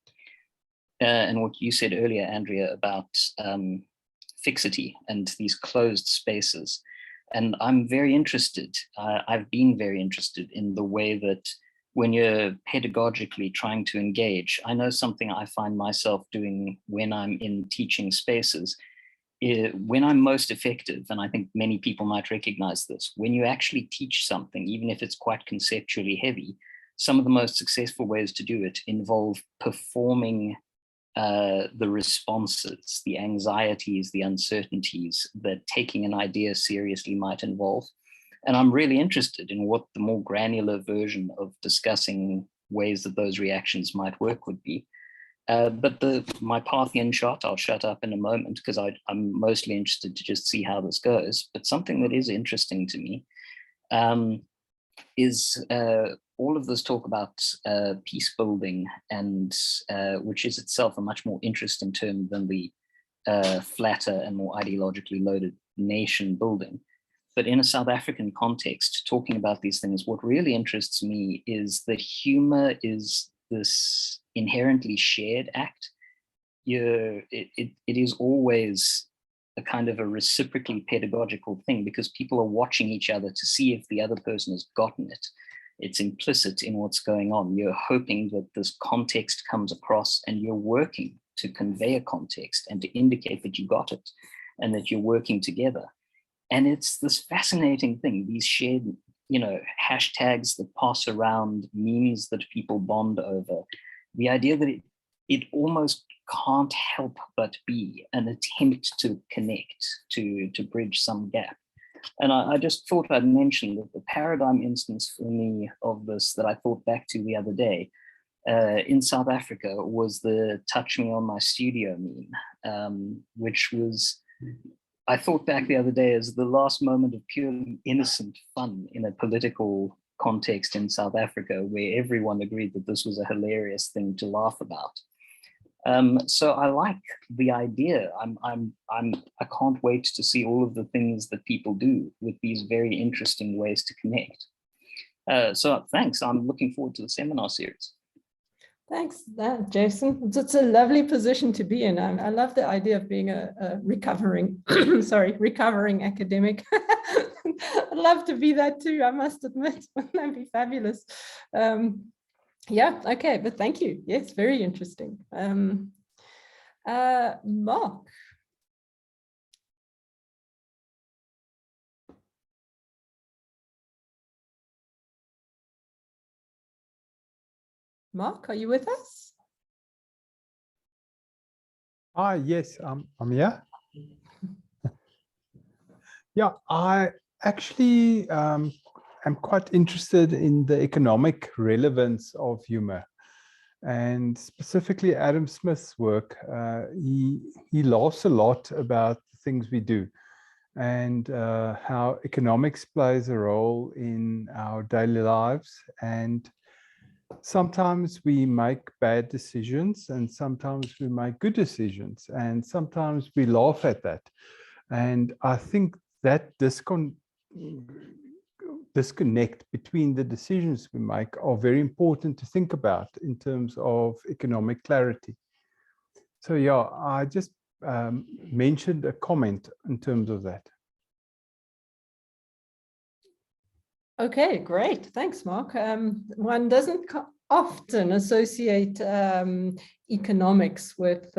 and what you said earlier, Andrea, about fixity and these closed spaces. And I'm very interested, I've been very interested in the way that when you're pedagogically trying to engage, I know something I find myself doing when I'm in teaching spaces, when I'm most effective, and I think many people might recognize this, when you actually teach something, even if it's quite conceptually heavy, some of the most successful ways to do it involve performing the responses, the anxieties, the uncertainties that taking an idea seriously might involve. And I'm really interested in what the more granular version of discussing ways that those reactions might work would be. But my Parthian shot, I'll shut up in a moment because I'm mostly interested to just see how this goes. But something that is interesting to me is all of this talk about peace building, and which is itself a much more interesting term than the flatter and more ideologically loaded nation building. But in a South African context, talking about these things, what really interests me is that humor is this inherently shared act. It is always a kind of a reciprocally pedagogical thing because people are watching each other to see if the other person has gotten it. It's implicit in what's going on. You're hoping that this context comes across and you're working to convey a context and to indicate that you got it and that you're working together. And it's this fascinating thing, these shared, hashtags that pass around, memes that people bond over. The idea that it almost can't help but be an attempt to connect, to bridge some gap. And I just thought I'd mention that the paradigm instance for me of this that I thought back to the other day in South Africa was the touch me on my studio meme, which was, I thought back the other day as the last moment of purely innocent fun in a political context in South Africa where everyone agreed that this was a hilarious thing to laugh about. So I like the idea. I can't wait to see all of the things that people do with these very interesting ways to connect. So thanks. I'm looking forward to the seminar series. Thanks, Jason. It's a lovely position to be in. I love the idea of being a recovering, recovering academic. I'd love to be that too, I must admit. That'd be fabulous. Yeah, okay, but thank you. Yes, very interesting. Mark. Mark, are you with us? Yes, I'm here. Yeah, I actually am quite interested in the economic relevance of humor, and specifically Adam Smith's work. He laughs a lot about the things we do and how economics plays a role in our daily lives. And sometimes we make bad decisions and sometimes we make good decisions and sometimes we laugh at that. And I think that disconnect between the decisions we make are very important to think about in terms of economic clarity. So yeah, I just mentioned a comment in terms of that. Okay, great. Thanks, Mark. One doesn't often associate economics with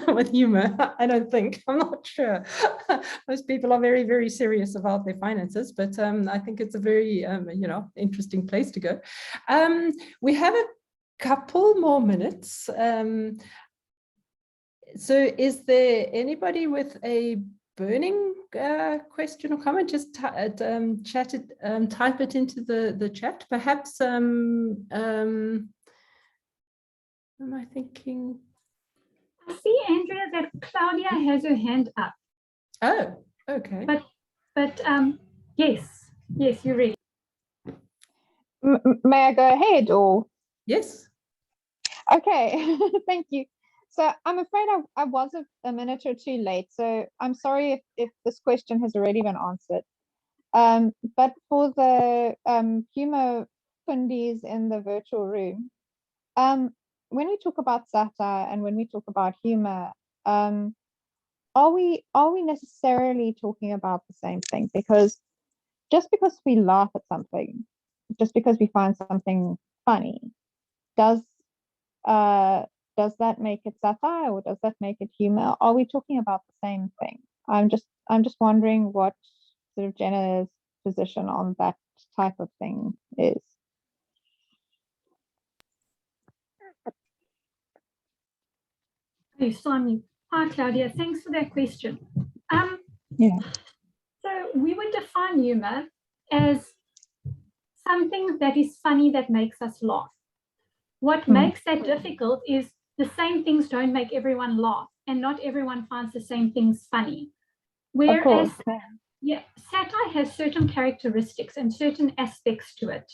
with humor. I don't think. I'm not sure. Most people are very, very serious about their finances, but I think it's a very interesting place to go. We have a couple more minutes. So is there anybody with a burning question or comment? Just type it into the chat. Perhaps, am I thinking? I see, Andrea, that Claudia has her hand up. Oh, okay. But yes, you're ready. May I go ahead or? Yes. Okay, thank you. So I'm afraid I was a minute or two late, so I'm sorry if this question has already been answered. But for the humor fundies in the virtual room, when we talk about satire and when we talk about humor, are we necessarily talking about the same thing? Because just because we laugh at something, just because we find something funny, does that make it satire or does that make it humor? Are we talking about the same thing? I'm just wondering what sort of Jenna's position on that type of thing is. Hey, Simon. Hi, Claudia. Thanks for that question. Yeah. So we would define humor as something that is funny that makes us laugh. What makes that difficult is the same things don't make everyone laugh, and not everyone finds the same things funny. Whereas, yeah, satire has certain characteristics and certain aspects to it.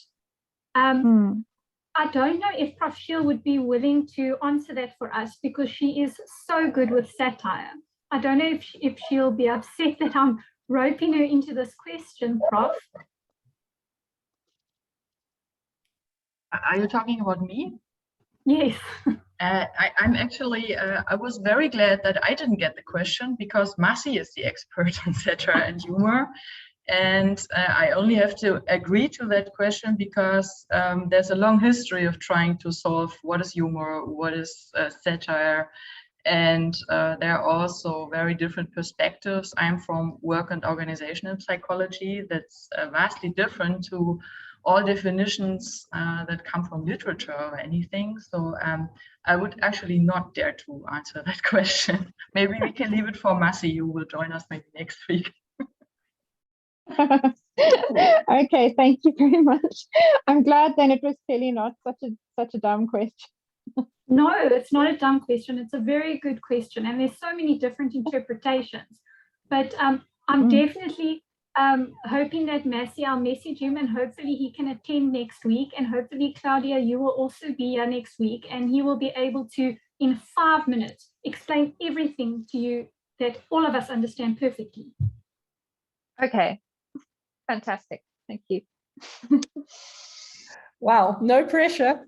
I don't know if Prof. Shiel would be willing to answer that for us because she is so good with satire. I don't know if she'll be upset that I'm roping her into this question, Prof. Are you talking about me? Yes. I'm actually, I was very glad that I didn't get the question because Massey is the expert on satire and humor. And I only have to agree to that question because there's a long history of trying to solve what is humor, what is satire. And there are also very different perspectives. I'm from work and organizational psychology. That's vastly different to all definitions that come from literature or anything. So I would actually not dare to answer that question. Maybe we can leave it for Massey, who will join us maybe next week. Okay, thank you very much. I'm glad then it was clearly not such a dumb question. No, it's not a dumb question. It's a very good question, and there's so many different interpretations. But I'm definitely hoping that Massey, I'll message him, and hopefully he can attend next week. And hopefully, Claudia, you will also be here next week, and he will be able to, in 5 minutes, explain everything to you that all of us understand perfectly. Okay, fantastic. Thank you. Wow, no pressure.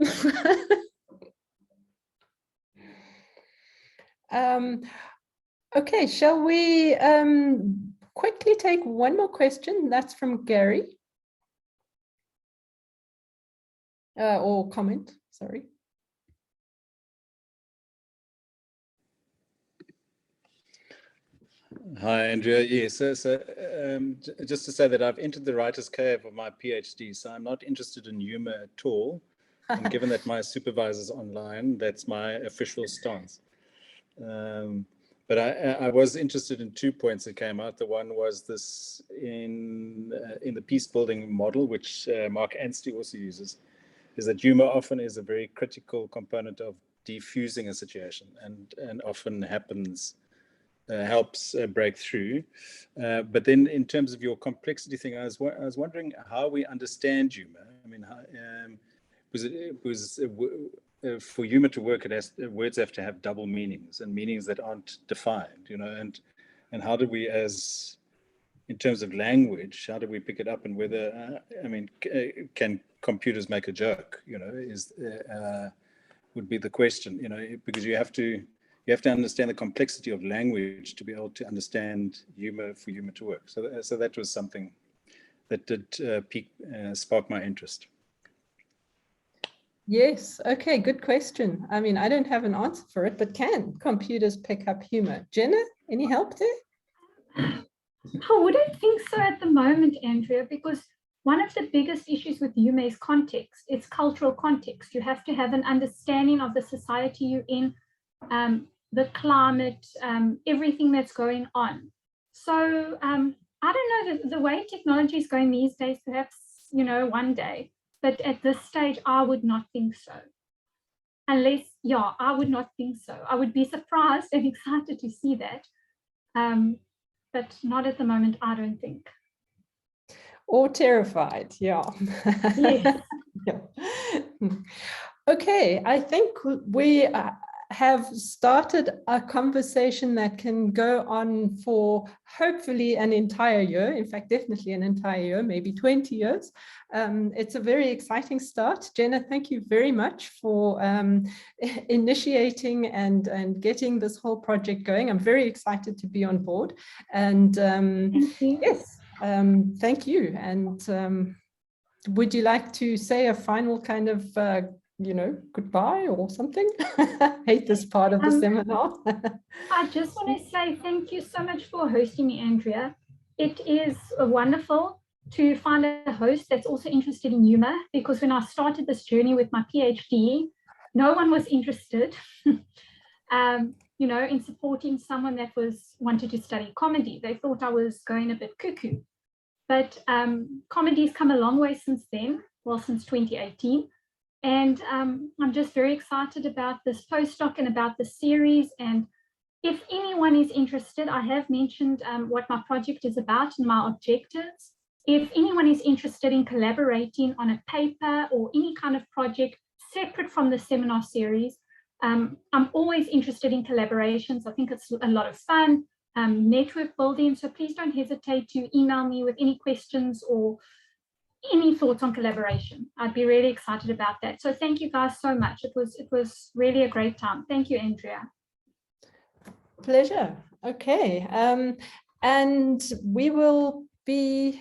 Okay, shall we quickly take one more question? That's from Gary. Or comment, sorry. Hi, Andrea. Yes, so just to say that I've entered the writer's cave of my PhD, so I'm not interested in humor at all. And given that my supervisor's online, that's my official stance. But I was interested in 2 points that came out. The one was this in the peace building model, which Mark Anstey also uses, is that humor often is a very critical component of defusing a situation and often helps break through. But then in terms of your complexity thing, I was wondering how we understand humor. I mean, for humor to work, words have to have double meanings and meanings that aren't defined, you know, and how do we, as in terms of language, how do we pick it up, and whether, I mean, can computers make a joke, you know, would be the question, you know, because you have to understand the complexity of language to be able to understand humor, for humor to work. So that was something that did spark my interest. Yes, okay, good question. I mean, I don't have an answer for it, but can computers pick up humor? Jenna, any help there? I wouldn't think so at the moment, Andrea, because one of the biggest issues with humor is context. It's cultural context. You have to have an understanding of the society you're in, the climate, everything that's going on. So I don't know, the way technology is going these days, perhaps, you know, one day, but at this stage, I would not think so. Unless, yeah, I would not think so. I would be surprised and excited to see that, but not at the moment, I don't think. Or terrified, yeah. Yes. Yeah. Okay, I think we have started a conversation that can go on for hopefully an entire year, in fact, definitely an entire year, maybe 20 years. It's a very exciting start. Jenna, thank you very much for initiating and getting this whole project going. I'm very excited to be on board. And Thank you. yes, thank you. And would you like to say a final kind of you know, goodbye or something? I hate this part of the seminar. I just want to say thank you so much for hosting me, Andrea. It is wonderful to find a host that's also interested in humor, because when I started this journey with my PhD, no one was interested, you know, in supporting someone that wanted to study comedy. They thought I was going a bit cuckoo. But comedy's come a long way since then, well, since 2018. And I'm just very excited about this postdoc and about the series. And if anyone is interested, I have mentioned what my project is about and my objectives. If anyone is interested in collaborating on a paper or any kind of project separate from the seminar series, I'm always interested in collaborations. I think it's a lot of fun, network building. So please don't hesitate to email me with any questions or any thoughts on collaboration. I'd be really excited about that. So thank you guys so much. It was really a great time. Thank you, Andrea. Pleasure. Okay. And we will be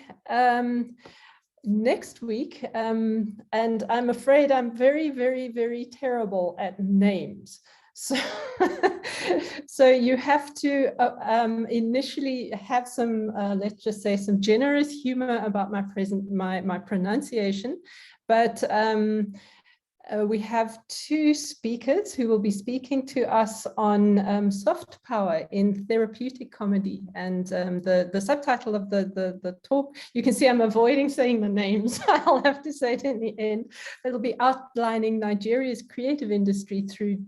next week. And I'm afraid I'm very, very, very terrible at names. So, so you have to initially have some, let's just say, some generous humor about my pronunciation. But we have two speakers who will be speaking to us on soft power in therapeutic comedy. And the subtitle of the talk, you can see I'm avoiding saying the names. I'll have to say it in the end. It'll be outlining Nigeria's creative industry through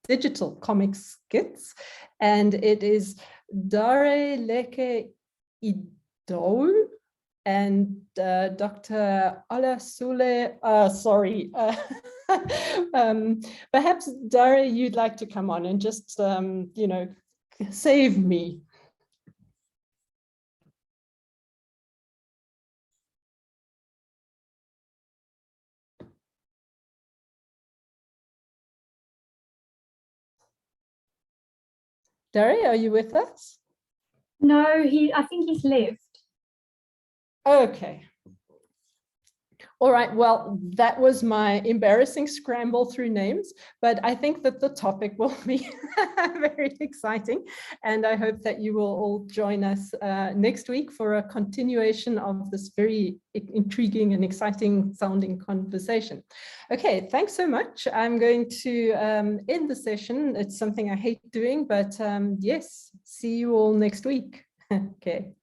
digital comic skits. And it is Dare Leke Idou and Dr. Olasule, sorry, perhaps Dare, you'd like to come on and just, you know, save me. Dare, are you with us? No, I think he's left. Okay. All right, well, that was my embarrassing scramble through names, but I think that the topic will be very exciting. And I hope that you will all join us next week for a continuation of this very intriguing and exciting sounding conversation. Okay, thanks so much. I'm going to end the session. It's something I hate doing, but yes, see you all next week. Okay.